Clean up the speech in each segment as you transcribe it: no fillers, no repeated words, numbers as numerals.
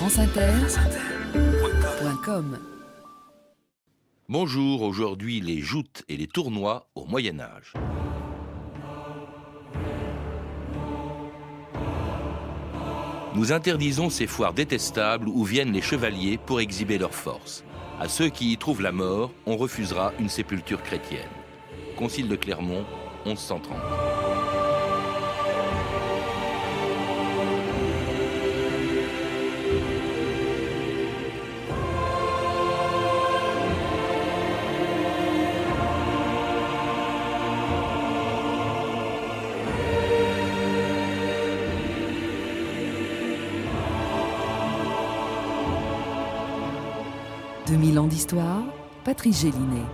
franceinter.com. Bonjour, aujourd'hui les joutes et les tournois au Moyen-Âge. Nous interdisons ces foires détestables où viennent les chevaliers pour exhiber leur force. À ceux qui y trouvent la mort, on refusera une sépulture chrétienne. Concile de Clermont, 1130. « 2000 ans d'histoire », Patrice Gélinet.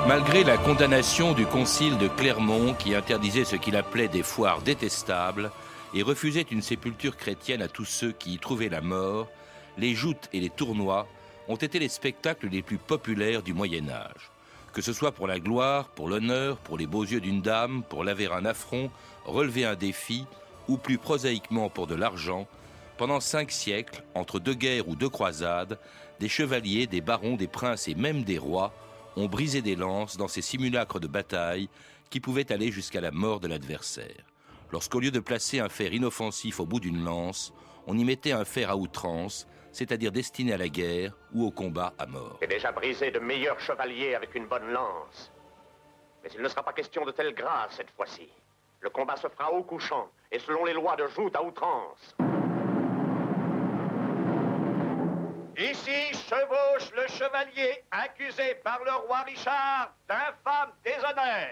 Malgré la condamnation du concile de Clermont qui interdisait ce qu'il appelait des foires détestables et refusait une sépulture chrétienne à tous ceux qui y trouvaient la mort, les joutes et les tournois ont été les spectacles les plus populaires du Moyen-Âge. Que ce soit pour la gloire, pour l'honneur, pour les beaux yeux d'une dame, pour laver un affront, relever un défi, ou plus prosaïquement pour de l'argent, pendant 5 siècles, entre 2 guerres ou 2 croisades, des chevaliers, des barons, des princes et même des rois ont brisé des lances dans ces simulacres de bataille qui pouvaient aller jusqu'à la mort de l'adversaire. Lorsqu'au lieu de placer un fer inoffensif au bout d'une lance, on y mettait un fer à outrance, c'est-à-dire destiné à la guerre ou au combat à mort. J'ai déjà brisé de meilleurs chevaliers avec une bonne lance. Mais il ne sera pas question de telle grâce cette fois-ci. Le combat se fera au couchant et selon les lois de joute à outrance. Ici chevauche le chevalier accusé par le roi Richard d'infâme déshonneur.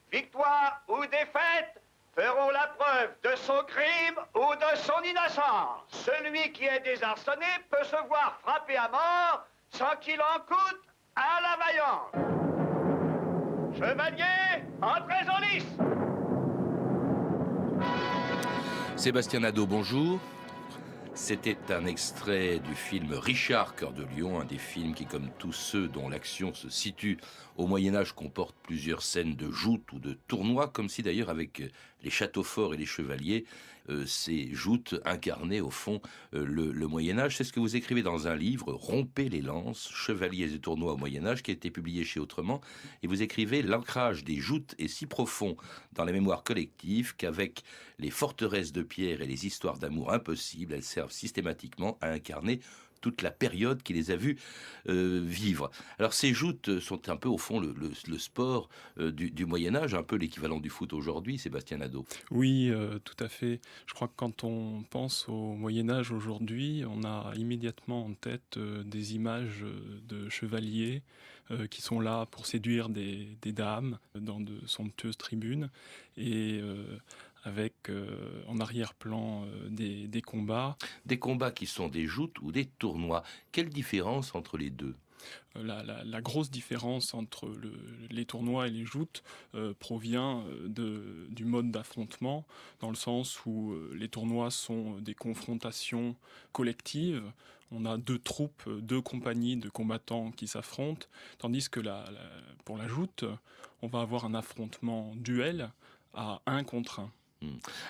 Victoire ou défaite feront la preuve de son crime ou de son innocence. Celui qui est désarçonné peut se voir frappé à mort sans qu'il en coûte à la vaillante. Chevalier, entrez en lice. Sébastien Nadeau, bonjour. C'était un extrait du film Richard, Cœur de Lion, un des films qui, comme tous ceux dont l'action se situe au Moyen-Âge, comporte plusieurs scènes de joutes ou de tournois, comme si d'ailleurs avec les châteaux forts et les chevaliers, ces joutes incarnaient au fond le Moyen-Âge. C'est ce que vous écrivez dans un livre, Rompez les lances, chevaliers et tournois au Moyen-Âge, qui a été publié chez Autrement. Et vous écrivez, l'ancrage des joutes est si profond dans la mémoire collective qu'avec les forteresses de pierre et les histoires d'amour impossibles, elles servent systématiquement à incarner toute la période qui les a vus vivre. Alors ces joutes sont un peu au fond le sport du Moyen-Âge, un peu l'équivalent du foot aujourd'hui, Sébastien Nadeau. Oui, tout à fait. Je crois que quand on pense au Moyen-Âge aujourd'hui, on a immédiatement en tête des images de chevaliers qui sont là pour séduire des dames dans de somptueuses tribunes et avec en arrière-plan des combats. Des combats qui sont des joutes ou des tournois. Quelle différence entre les deux ? La grosse différence entre les tournois et les joutes provient du mode d'affrontement, dans le sens où les tournois sont des confrontations collectives. On a 2 troupes, 2 compagnies de combattants qui s'affrontent, tandis que pour la joute, on va avoir un affrontement duel à 1 contre 1.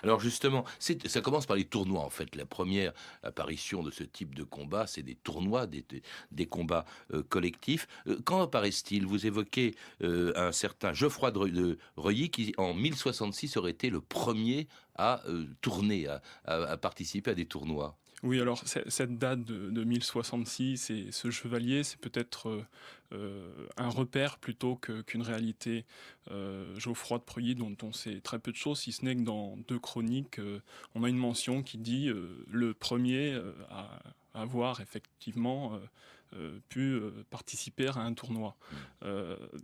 Alors justement, ça commence par les tournois en fait. La première apparition de ce type de combat, c'est des tournois, des combats collectifs. Quand apparaissent-ils ? Vous évoquez un certain Geoffroy de Reuilly qui en 1066 aurait été le premier à tourner, à participer à des tournois. Oui, alors cette date de 1066 et ce chevalier, c'est peut-être un repère plutôt qu'une réalité. Geoffroy de Preuilly, dont on sait très peu de choses, si ce n'est que dans 2 chroniques, on a une mention qui dit le premier à avoir effectivement pu participer à un tournoi.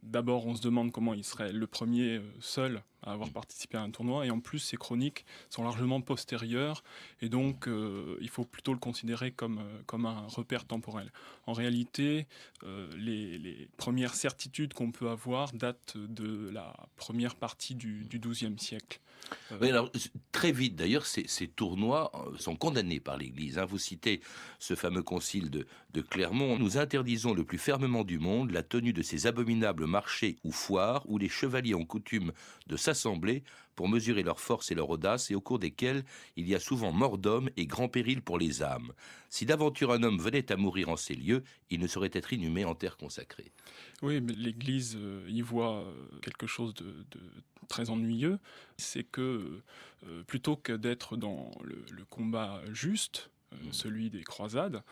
D'abord, on se demande comment il serait le premier seul à avoir participé à un tournoi, et en plus, ces chroniques sont largement postérieures, et donc il faut plutôt le considérer comme un repère temporel. En réalité, les premières certitudes qu'on peut avoir datent de la première partie du XIIe siècle. Oui, alors, très vite, d'ailleurs, ces tournois sont condamnés par l'Église. Vous citez ce fameux concile de Clermont. Nous interdisons le plus fermement du monde la tenue de ces abominables marchés ou foires où les chevaliers ont coutume de s'assembler pour mesurer leur force et leur audace, et au cours desquels il y a souvent mort d'homme et grand péril pour les âmes. Si d'aventure un homme venait à mourir en ces lieux, il ne saurait être inhumé en terre consacrée. Oui, mais l'Église y voit quelque chose de très ennuyeux. C'est que plutôt que d'être dans le combat juste, celui des croisades,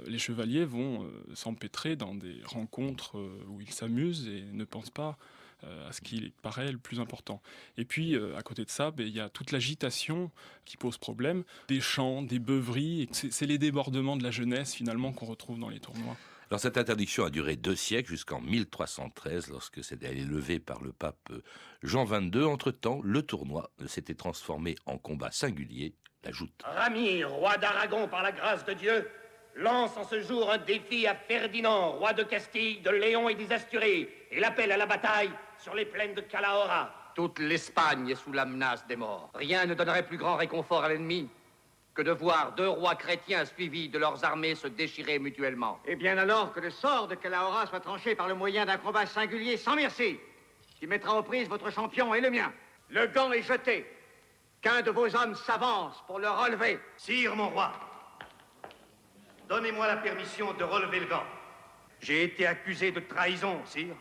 les chevaliers vont s'empêtrer dans des rencontres où ils s'amusent et ne pensent pas à ce qui paraît le plus important. Et puis, à côté de ça, il y a toute l'agitation qui pose problème, des chants, des beuveries, et c'est les débordements de la jeunesse, finalement, qu'on retrouve dans les tournois. Alors cette interdiction a duré 2 siècles, jusqu'en 1313, lorsque elle est levée par le pape Jean XXII. Entre-temps, le tournoi s'était transformé en combat singulier, la joute. Rami, roi d'Aragon par la grâce de Dieu, lance en ce jour un défi à Ferdinand, roi de Castille, de Léon et des Asturies, et l'appelle à la bataille sur les plaines de Calahorra. Toute l'Espagne est sous la menace des morts. Rien ne donnerait plus grand réconfort à l'ennemi que de voir 2 rois chrétiens suivis de leurs armées se déchirer mutuellement. Eh bien alors que le sort de Calahorra soit tranché par le moyen d'un combat singulier sans merci, qui mettra aux prises votre champion et le mien. Le gant est jeté. Qu'un de vos hommes s'avance pour le relever. Sire, mon roi, donnez-moi la permission de relever le gant. J'ai été accusé de trahison, sire.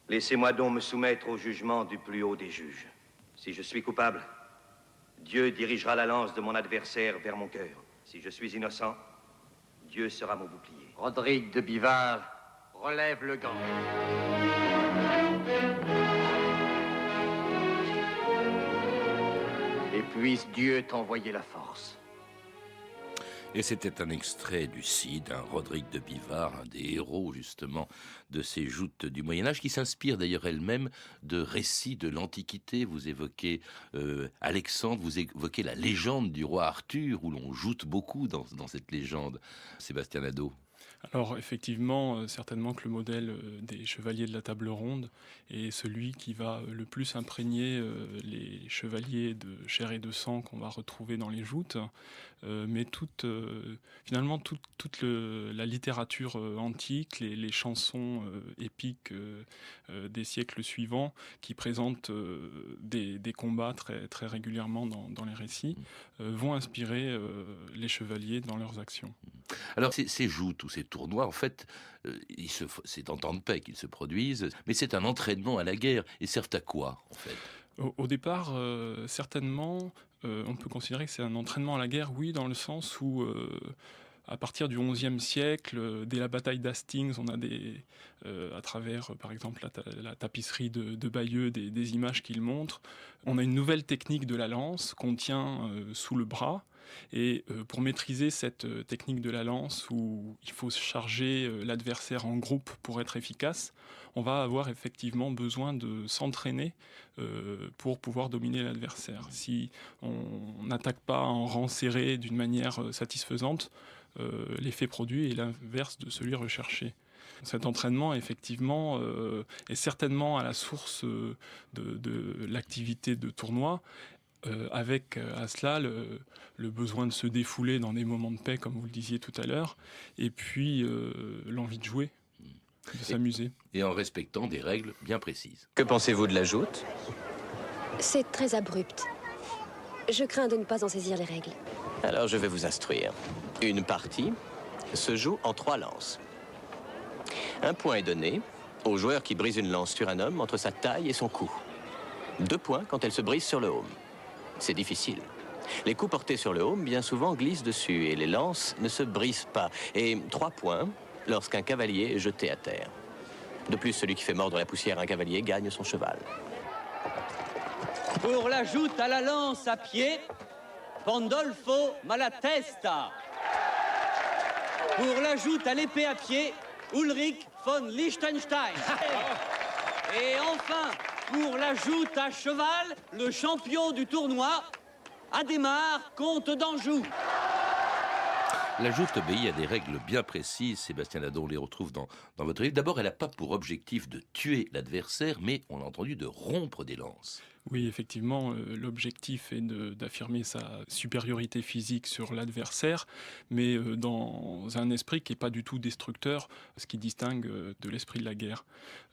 Laissez-moi donc me soumettre au jugement du plus haut des juges. Si je suis coupable, Dieu dirigera la lance de mon adversaire vers mon cœur. Si je suis innocent, Dieu sera mon bouclier. Rodrigue de Bivard relève le gant. Et puisse Dieu t'envoyer la force. Et c'était un extrait du Cid, Rodrigue de Bivard, un des héros justement de ces joutes du Moyen-Âge, qui s'inspire d'ailleurs elle-même de récits de l'Antiquité. Vous évoquez Alexandre, vous évoquez la légende du roi Arthur, où l'on joute beaucoup dans cette légende. Sébastien Nadeau. Alors effectivement, certainement que le modèle des chevaliers de la table ronde est celui qui va le plus imprégner les chevaliers de chair et de sang qu'on va retrouver dans les joutes. Mais finalement toute la littérature antique, les chansons épiques des siècles suivants qui présentent des combats très, très régulièrement dans les récits vont inspirer les chevaliers dans leurs actions. Alors ces joutes ou ces tournois, en fait, c'est en temps de paix qu'ils se produisent, mais c'est un entraînement à la guerre. Et servent à quoi, en fait ? Au départ, certainement, on peut considérer que c'est un entraînement à la guerre, oui, dans le sens où, à partir du XIe siècle, dès la bataille d'Hastings, on a à travers, par exemple, la tapisserie de Bayeux, des images qu'il montre. On a une nouvelle technique de la lance qu'on tient sous le bras. Et pour maîtriser cette technique de la lance où il faut charger l'adversaire en groupe pour être efficace, on va avoir effectivement besoin de s'entraîner pour pouvoir dominer l'adversaire. Si on n'attaque pas en rang serré d'une manière satisfaisante, l'effet produit est l'inverse de celui recherché. Cet entraînement, effectivement, est certainement à la source de l'activité de tournoi, avec à cela le besoin de se défouler dans des moments de paix, comme vous le disiez tout à l'heure, et puis l'envie de jouer, de s'amuser. Et en respectant des règles bien précises. Que pensez-vous de la joute ? C'est très abrupt. Je crains de ne pas en saisir les règles. Alors je vais vous instruire. Une partie se joue en 3 lances. Un point est donné au joueur qui brise une lance sur un homme entre sa taille et son cou. 2 points quand elle se brise sur le haume. C'est difficile. Les coups portés sur le haume, bien souvent, glissent dessus et les lances ne se brisent pas. Et 3 points lorsqu'un cavalier est jeté à terre. De plus, celui qui fait mordre la poussière à un cavalier gagne son cheval. Pour la joute à la lance à pied, Pandolfo Malatesta. Pour la joute à l'épée à pied, Ulrich von Liechtenstein. Et enfin, pour la joute à cheval, le champion du tournoi, Adhémar, comte d'Anjou. La joute obéit à des règles bien précises, Sébastien Nadeau, on les retrouve dans votre livre. D'abord, elle n'a pas pour objectif de tuer l'adversaire, mais, on l'a entendu, de rompre des lances. Oui, effectivement, l'objectif est d'affirmer sa supériorité physique sur l'adversaire, mais dans un esprit qui n'est pas du tout destructeur, ce qui distingue de l'esprit de la guerre.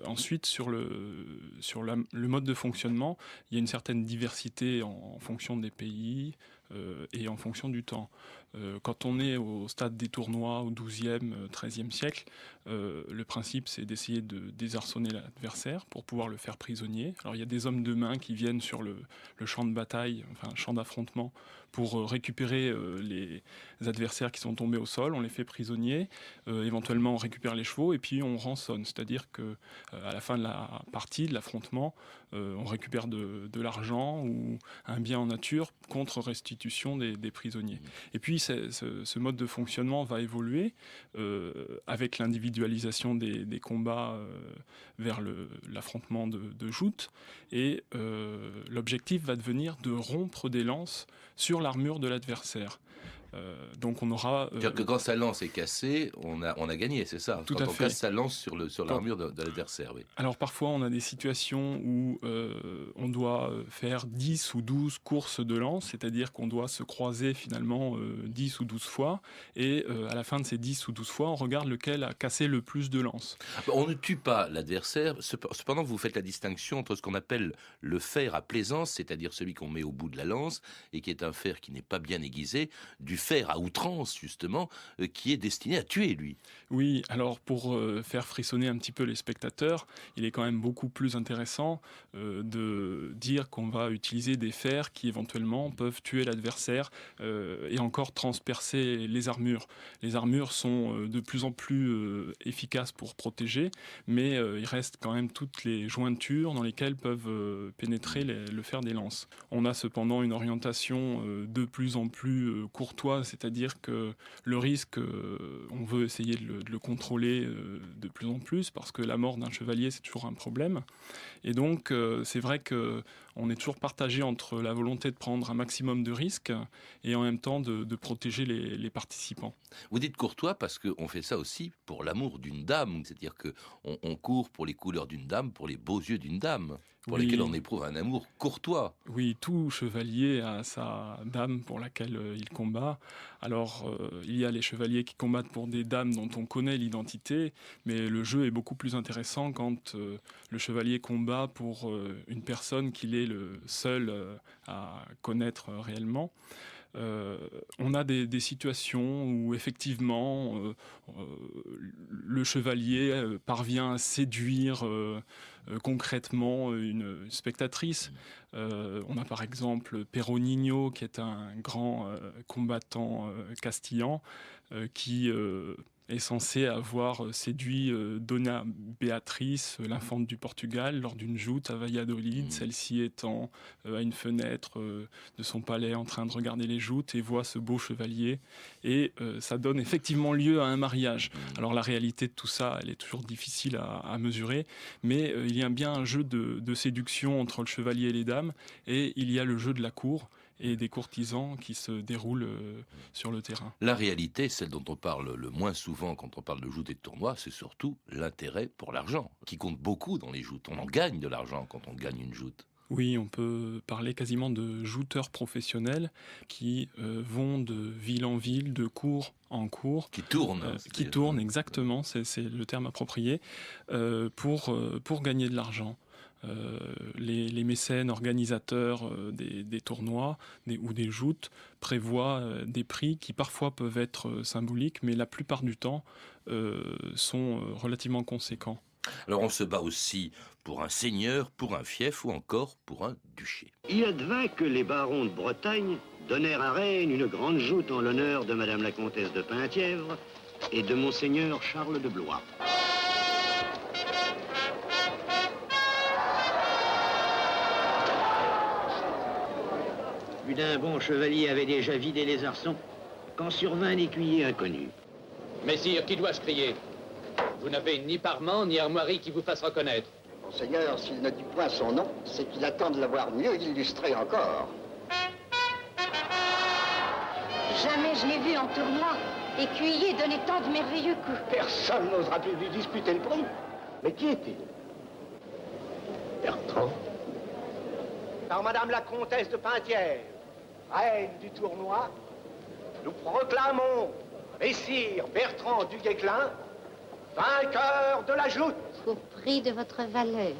Ensuite, sur le mode de fonctionnement, il y a une certaine diversité en fonction des pays et en fonction du temps. Quand on est au stade des tournois au XIIe, XIIIe siècle, le principe c'est d'essayer de désarçonner l'adversaire pour pouvoir le faire prisonnier. Alors il y a des hommes de main qui viennent sur le champ de bataille, enfin champ d'affrontement, pour récupérer les adversaires qui sont tombés au sol, on les fait prisonniers, éventuellement on récupère les chevaux et puis on rançonne, c'est-à-dire que à la fin de la partie, de l'affrontement, on récupère de l'argent ou un bien en nature contre restitution des prisonniers. Et puis ce mode de fonctionnement va évoluer avec l'individualisation des combats vers l'affrontement de joutes, et l'objectif va devenir de rompre des lances sur l'armure de l'adversaire. Donc on aura... C'est-à-dire que quand sa lance est cassée, on a gagné, c'est ça? Tout quand à on fait. casse sa lance sur l'armure de l'adversaire, oui. Alors parfois on a des situations où on doit faire 10 ou 12 courses de lance, c'est-à-dire qu'on doit se croiser finalement 10 ou 12 fois, et à la fin de ces 10 ou 12 fois, on regarde lequel a cassé le plus de lances. On ne tue pas l'adversaire, cependant vous faites la distinction entre ce qu'on appelle le fer à plaisance, c'est-à-dire celui qu'on met au bout de la lance, et qui est un fer qui n'est pas bien aiguisé, du fer à outrance, justement, qui est destiné à tuer, lui. Oui, alors pour faire frissonner un petit peu les spectateurs, il est quand même beaucoup plus intéressant de dire qu'on va utiliser des fers qui éventuellement peuvent tuer l'adversaire et encore transpercer les armures. Les armures sont de plus en plus efficaces pour protéger, mais il reste quand même toutes les jointures dans lesquelles peuvent pénétrer le fer des lances. On a cependant une orientation de plus en plus courtoise, c'est-à-dire que le risque, on veut essayer de le contrôler de plus en plus, parce que la mort d'un chevalier, c'est toujours un problème. Et donc, c'est vrai qu'on est toujours partagé entre la volonté de prendre un maximum de risques et en même temps de protéger les participants. Vous dites courtois parce qu'on fait ça aussi pour l'amour d'une dame, c'est-à-dire qu'on court pour les couleurs d'une dame, pour les beaux yeux d'une dame, pour lesquels on éprouve un amour courtois. Oui, tout chevalier a sa dame pour laquelle il combat. Alors, il y a les chevaliers qui combattent pour des dames dont on connaît l'identité, mais le jeu est beaucoup plus intéressant quand le chevalier combat pour une personne qu'il est le seul à connaître réellement. On a des situations où effectivement le chevalier parvient à séduire concrètement une spectatrice. On a par exemple Peronino, qui est un grand combattant castillan qui est censé avoir séduit Dona Béatrice, l'infante du Portugal, lors d'une joute à Valladolid, celle-ci étant à une fenêtre de son palais en train de regarder les joutes et voit ce beau chevalier. Et ça donne effectivement lieu à un mariage. Alors la réalité de tout ça, elle est toujours difficile à mesurer, mais il y a bien un jeu de séduction entre le chevalier et les dames, et il y a le jeu de la cour et des courtisans qui se déroulent sur le terrain. La réalité, celle dont on parle le moins souvent quand on parle de joutes et de tournois, c'est surtout l'intérêt pour l'argent, qui compte beaucoup dans les joutes. On en gagne de l'argent quand on gagne une joute. Oui, on peut parler quasiment de jouteurs professionnels qui vont de ville en ville, de cour en cour. Qui tournent. Qui tournent, exactement, c'est le terme approprié, pour gagner de l'argent. Les mécènes organisateurs des tournois ou des joutes prévoient des prix qui parfois peuvent être symboliques, mais la plupart du temps sont relativement conséquents. Alors on se bat aussi pour un seigneur, pour un fief ou encore pour un duché. Il advint que les barons de Bretagne donnèrent à Rennes une grande joute en l'honneur de Madame la comtesse de Penthièvre et de Monseigneur Charles de Blois. Plus d'un bon chevalier avait déjà vidé les arçons quand survint un écuyer inconnu. Messire, qui dois-je crier? Vous n'avez ni parement ni armoirie qui vous fasse reconnaître. Monseigneur, s'il ne dit point son nom, c'est qu'il attend de l'avoir mieux illustré encore. Jamais je n'ai vu en tournoi écuyer donner tant de merveilleux coups. Personne n'osera plus lui disputer le prix. Mais qui est-il? Bertrand. par Madame la Comtesse de Penthièvre, reine du tournoi, nous proclamons Messire Bertrand du Guesclin, vainqueur de la joute. Au prix de votre valeur.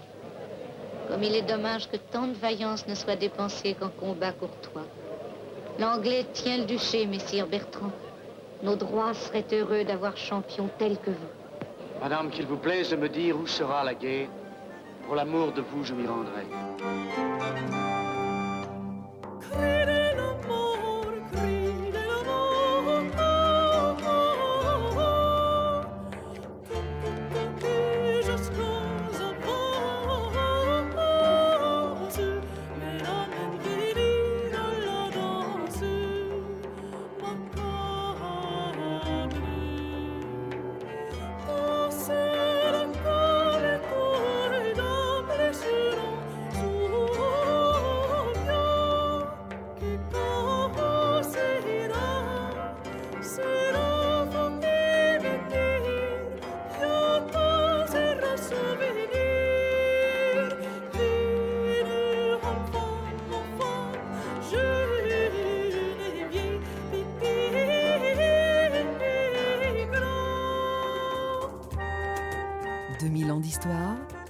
Comme il est dommage que tant de vaillance ne soit dépensée qu'en combat courtois. L'Anglais tient le duché, messire Bertrand. Nos droits seraient heureux d'avoir champion tel que vous. Madame, qu'il vous plaise de me dire où sera la guerre. Pour l'amour de vous, je m'y rendrai.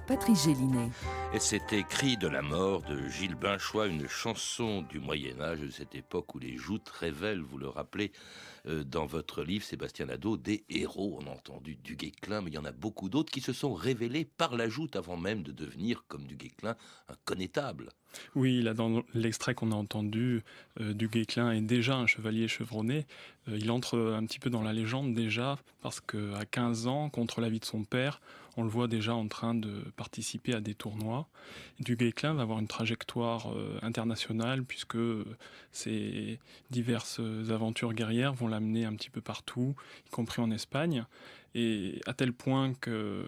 Patrice Gélinet. Et c'était Cri de la mort de Gilles Binchois, une chanson du Moyen-Âge, de cette époque où les joutes révèlent, vous le rappelez dans votre livre, Sébastien Nadeau, des héros. On a entendu du Guesclin, mais il y en a beaucoup d'autres qui se sont révélés par la joute avant même de devenir, comme du Guesclin, un connétable. Oui, là dans l'extrait qu'on a entendu, du Guesclin est déjà un chevalier chevronné. Il entre un petit peu dans la légende déjà, parce qu'à 15 ans, contre l'avis de son père, on le voit déjà en train de participer à des tournois. Du Guesclin va avoir une trajectoire internationale, puisque ses diverses aventures guerrières vont l'amener un petit peu partout, y compris en Espagne. Et à tel point que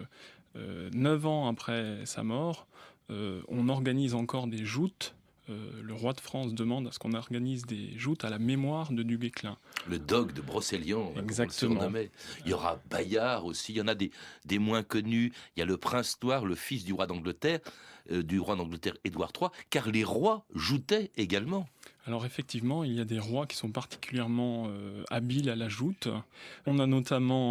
9 ans après sa mort, on organise encore des joutes. Le roi de France demande à ce qu'on organise des joutes à la mémoire de du Guesclin. Le dogue de Brocéliande, exactement. On le surnommait. Il y aura Bayard aussi, il y en a des moins connus. Il y a le prince Thouars, le fils du roi d'Angleterre Édouard III, car les rois joutaient également. Alors effectivement, il y a des rois qui sont particulièrement habiles à la joute. On a notamment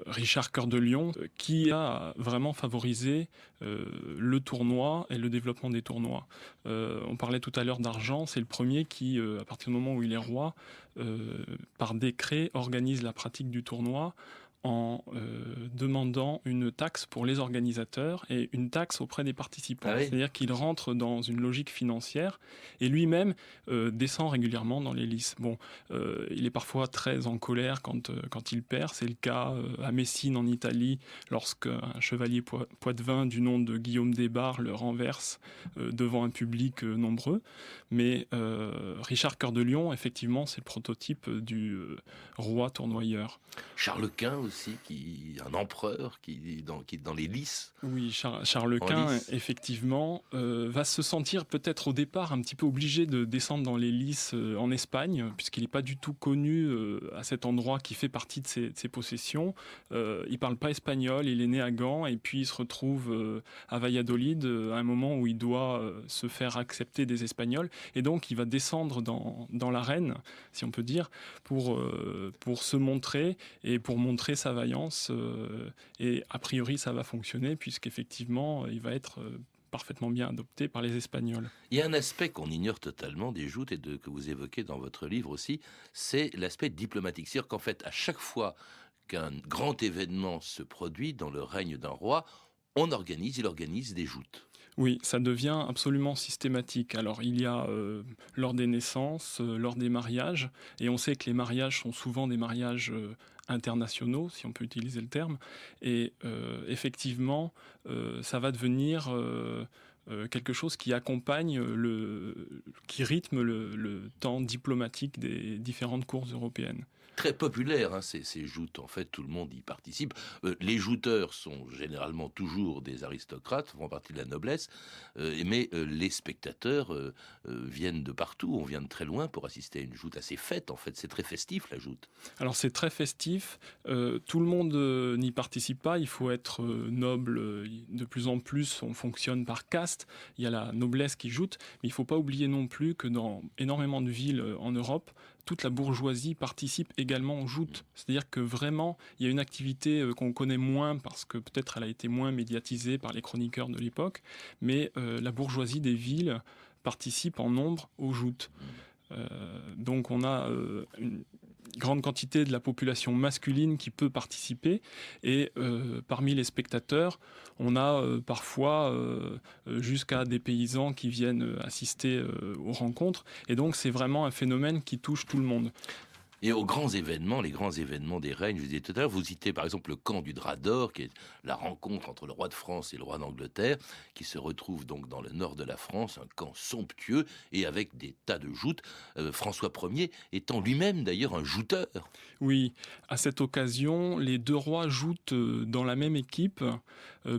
Richard Cœur de Lion, qui a vraiment favorisé le tournoi et le développement des tournois. On parlait tout à l'heure d'Argent, c'est le premier qui, à partir du moment où il est roi, par décret, organise la pratique du tournoi en demandant une taxe pour les organisateurs et une taxe auprès des participants. Ah oui. C'est-à-dire qu'il rentre dans une logique financière et lui-même descend régulièrement dans les lices. Bon, il est parfois très en colère quand il perd. C'est le cas à Messine en Italie, lorsqu'un chevalier poitevin du nom de Guillaume des Barres le renverse devant un public nombreux. Mais Richard Cœur de Lion, effectivement, c'est le prototype du roi tournoyeur. Charles Quint aussi, un empereur qui dans les lices. Oui, Charles Quint, effectivement, va se sentir peut-être au départ un petit peu obligé de descendre dans les lices en Espagne, puisqu'il n'est pas du tout connu à cet endroit qui fait partie de ses possessions. Il ne parle pas espagnol, il est né à Gand, et puis il se retrouve à Valladolid à un moment où il doit se faire accepter des Espagnols, et donc il va descendre dans l'arène, si on peut dire, pour se montrer et pour montrer sa vaillance, et a priori ça va fonctionner puisqu'effectivement il va être parfaitement bien adopté par les Espagnols. Il y a un aspect qu'on ignore totalement des joutes et que vous évoquez dans votre livre aussi, c'est l'aspect diplomatique. C'est-à-dire qu'en fait, à chaque fois qu'un grand événement se produit dans le règne d'un roi, il organise des joutes. Oui, ça devient absolument systématique. Alors il y a lors des naissances, lors des mariages, et on sait que les mariages sont souvent des mariages internationaux, si on peut utiliser le terme, et effectivement, ça va devenir quelque chose qui qui rythment le temps diplomatique des différentes cours européennes. Très populaire, ces joutes. En fait, tout le monde y participe. Les jouteurs sont généralement toujours des aristocrates, font partie de la noblesse, mais les spectateurs viennent de partout. On vient de très loin pour assister à une joute assez fête. En fait, c'est très festif, la joute. Alors, c'est très festif. Tout le monde n'y participe pas. Il faut être noble. De plus en plus, on fonctionne par caste. Il y a la noblesse qui joute. Mais il ne faut pas oublier non plus que dans énormément de villes en Europe, toute la bourgeoisie participe également aux joutes. C'est-à-dire que vraiment, il y a une activité qu'on connaît moins parce que peut-être elle a été moins médiatisée par les chroniqueurs de l'époque, mais la bourgeoisie des villes participe en nombre aux joutes. Donc on a une grande quantité de la population masculine qui peut participer et parmi les spectateurs, on a parfois jusqu'à des paysans qui viennent assister aux rencontres et donc c'est vraiment un phénomène qui touche tout le monde. Et aux grands événements, les grands événements des règnes, je vous disais tout à l'heure, vous citez par exemple le camp du Drap d'Or, qui est la rencontre entre le roi de France et le roi d'Angleterre, qui se retrouve donc dans le nord de la France, un camp somptueux et avec des tas de joutes. François Ier étant lui-même d'ailleurs un jouteur. Oui, à cette occasion, les deux rois joutent dans la même équipe.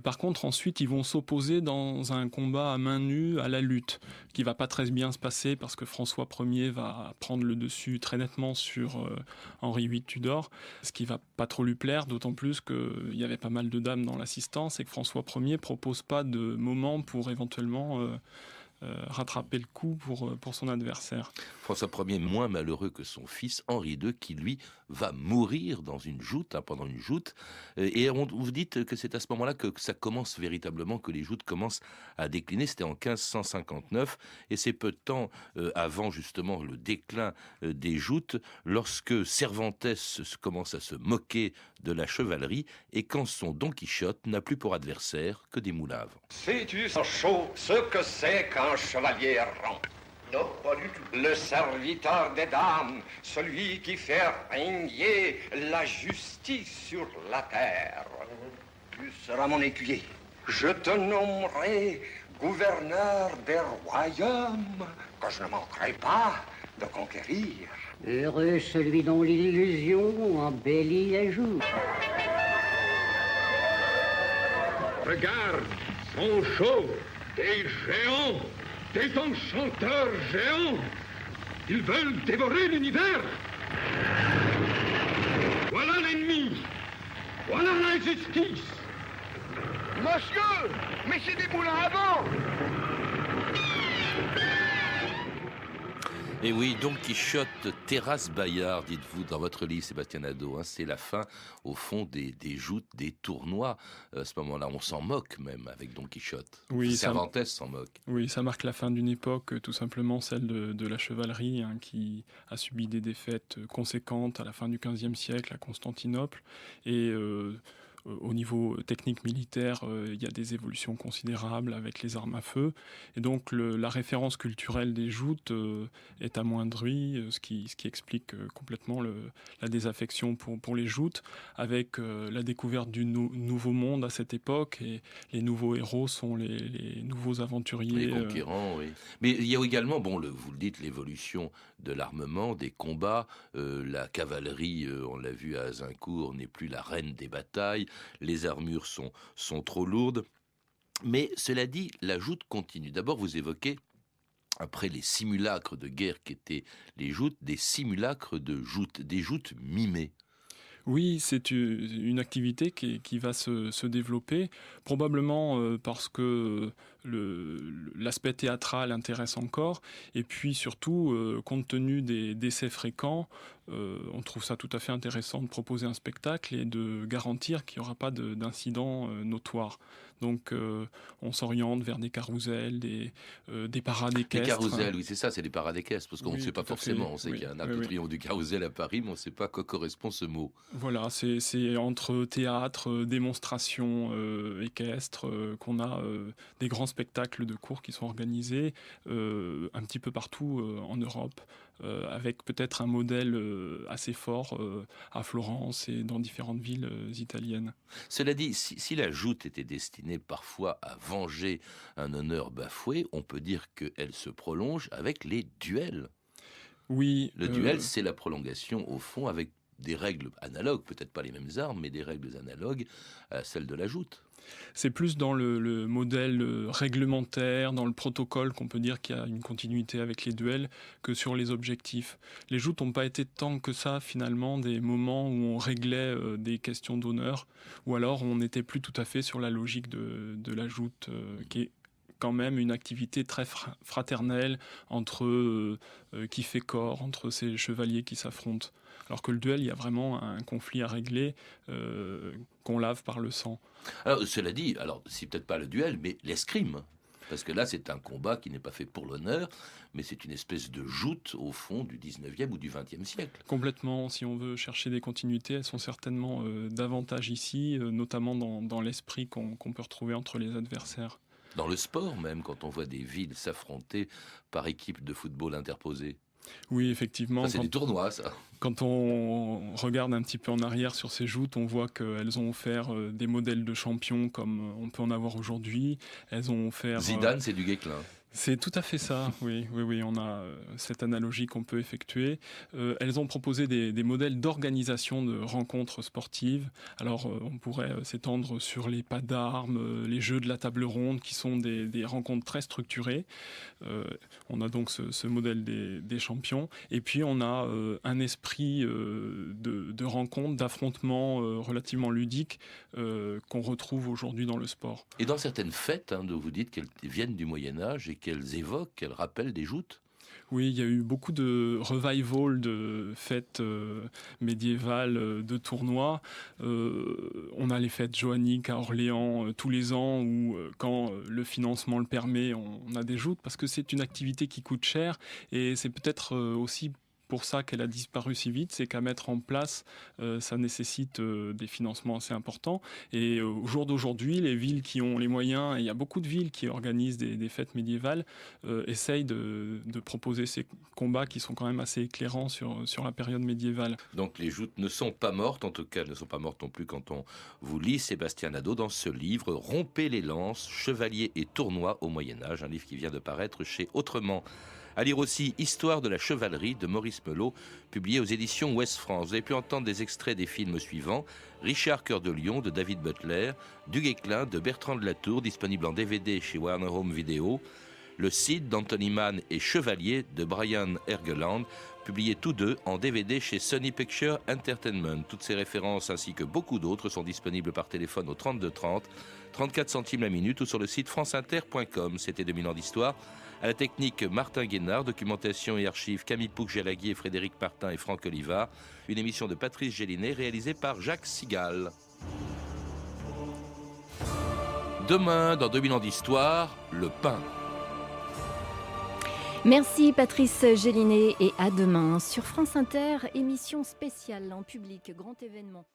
Par contre, ensuite, ils vont s'opposer dans un combat à main nue, à la lutte, qui va pas très bien se passer parce que François Ier va prendre le dessus très nettement sur Henri VIII Tudor, ce qui va pas trop lui plaire, d'autant plus qu'il y avait pas mal de dames dans l'assistance et que François Ier propose pas de moment pour éventuellement rattraper le coup pour son adversaire. François Ier moins malheureux que son fils Henri II qui lui va mourir dans une joute, pendant une joute, et vous dites que c'est à ce moment-là que ça commence véritablement, que les joutes commencent à décliner. C'était en 1559 et c'est peu de temps avant justement le déclin des joutes, lorsque Cervantes commence à se moquer de la chevalerie et quand son Don Quichotte n'a plus pour adversaire que des moulaves. Sais-tu, Sancho, ce que c'est qu'un chevalier errant? Non, pas du tout. Le serviteur des dames, celui qui fait régner la justice sur la terre. Tu seras mon écuyer. Je te nommerai gouverneur des royaumes que je ne manquerai pas de conquérir. Heureux celui dont l'illusion embellit les jours. Regarde, sont chauds, des géants, des enchanteurs géants. Ils veulent dévorer l'univers. Voilà l'ennemi. Voilà l'injustice. Monsieur, mais c'est des moulins à vent. Et oui, Don Quichotte terrasse Bayard, dites-vous dans votre livre, Sébastien Nadeau. C'est la fin, au fond, des joutes, des tournois. À ce moment-là, on s'en moque même avec Don Quichotte. Oui, Cervantes s'en moque. Oui, ça marque la fin d'une époque, tout simplement celle de la chevalerie, qui a subi des défaites conséquentes à la fin du XVe siècle à Constantinople. Et au niveau technique militaire, il y a des évolutions considérables avec les armes à feu. Et donc la référence culturelle des joutes est amoindrie, ce qui explique complètement la désaffection pour les joutes, avec la découverte du nouveau monde à cette époque. Et les nouveaux héros sont les nouveaux aventuriers. Les conquérants, oui. Mais il y a également, vous le dites, l'évolution de l'armement, des combats. La cavalerie, on l'a vu à Azincourt, n'est plus la reine des batailles. Les armures sont trop lourdes. Mais cela dit, la joute continue. D'abord, vous évoquez, après les simulacres de guerre qu'étaient les joutes, des simulacres de joutes, des joutes mimées. Oui, c'est une activité qui va se développer, probablement parce que l'aspect théâtral intéresse encore, et puis surtout, compte tenu des décès fréquents, on trouve ça tout à fait intéressant de proposer un spectacle et de garantir qu'il n'y aura pas d'incidents notoires. Donc on s'oriente vers des carousels, des parades équestres. Les carousels, oui, c'est ça, c'est des parades équestres, parce qu'on ne sait pas forcément. On sait qu'il y a un arc de triomphe du carrousel à Paris, mais on ne sait pas à quoi correspond ce mot. Voilà, c'est entre théâtre, démonstration équestre qu'on a des grands spectacles de cours qui sont organisés un petit peu partout en Europe, avec peut-être un modèle assez fort à Florence et dans différentes villes italiennes. Cela dit, si la joute était destinée parfois à venger un honneur bafoué, on peut dire qu'elle se prolonge avec les duels. Oui. Le duel, c'est la prolongation, au fond, avec des règles analogues, peut-être pas les mêmes armes, mais des règles analogues à celles de la joute. C'est plus dans le modèle réglementaire, dans le protocole qu'on peut dire qu'il y a une continuité avec les duels que sur les objectifs. Les joutes n'ont pas été tant que ça finalement des moments où on réglait des questions d'honneur, ou alors on n'était plus tout à fait sur la logique de la joute qui est quand même une activité très fraternelle entre qui fait corps, entre ces chevaliers qui s'affrontent. Alors que le duel, il y a vraiment un conflit à régler qu'on lave par le sang. Alors, cela dit, c'est peut-être pas le duel, mais l'escrime. Parce que là, c'est un combat qui n'est pas fait pour l'honneur, mais c'est une espèce de joute, au fond, du 19e ou du 20e siècle. Complètement. Si on veut chercher des continuités, elles sont certainement davantage ici, notamment dans l'esprit qu'on peut retrouver entre les adversaires. Dans le sport même, quand on voit des villes s'affronter par équipe de football interposée. Oui, effectivement. Ça, c'est des tournois, ça. Quand on regarde un petit peu en arrière sur ces joutes, on voit qu'elles ont offert des modèles de champions comme on peut en avoir aujourd'hui. Elles ont offert... Zidane, c'est du Guesclin. C'est tout à fait ça, oui, on a cette analogie qu'on peut effectuer. Elles ont proposé des modèles d'organisation de rencontres sportives. Alors, on pourrait s'étendre sur les pas d'armes, les jeux de la table ronde, qui sont des rencontres très structurées. On a donc ce modèle des champions. Et puis, on a un esprit de rencontre, d'affrontement relativement ludique qu'on retrouve aujourd'hui dans le sport. Et dans certaines fêtes, vous dites qu'elles viennent du Moyen-Âge et qu'elles évoquent, qu'elles rappellent des joutes. Oui, il y a eu beaucoup de revival de fêtes médiévales, de tournois. On a les fêtes joanniques à Orléans tous les ans où, quand le financement le permet, on a des joutes parce que c'est une activité qui coûte cher et c'est peut-être aussi pour ça qu'elle a disparu si vite, c'est qu'à mettre en place, ça nécessite des financements assez importants. Et au jour d'aujourd'hui, les villes qui ont les moyens, et il y a beaucoup de villes qui organisent des fêtes médiévales, essayent de proposer ces combats qui sont quand même assez éclairants sur la période médiévale. Donc les joutes ne sont pas mortes, en tout cas elles ne sont pas mortes non plus quand on vous lit Sébastien Nadeau dans ce livre « Rompez les lances, chevaliers et tournois au Moyen-Âge », un livre qui vient de paraître chez Autrement. À lire aussi Histoire de la chevalerie de Maurice Melot, publié aux éditions Ouest France. Vous avez pu entendre des extraits des films suivants: Richard Cœur de Lion de David Butler, Du Guesclin de Bertrand de Latour, disponible en DVD chez Warner Home Video, Le Cid d'Anthony Mann et Chevalier de Brian Hergeland, publiés tous deux en DVD chez Sony Pictures Entertainment. Toutes ces références ainsi que beaucoup d'autres sont disponibles par téléphone au 32 30, 34 centimes la minute ou sur le site franceinter.com. C'était 2000 ans d'histoire. À la technique, Martin Guénard, documentation et archives, Camille Pouc-Jalagui, Frédéric Martin et Franck Olivard. Une émission de Patrice Gélinet réalisée par Jacques Sigal. Demain, dans 2000 ans d'histoire, le pain. Merci Patrice Gélinet et à demain sur France Inter, émission spéciale en public, grand événement.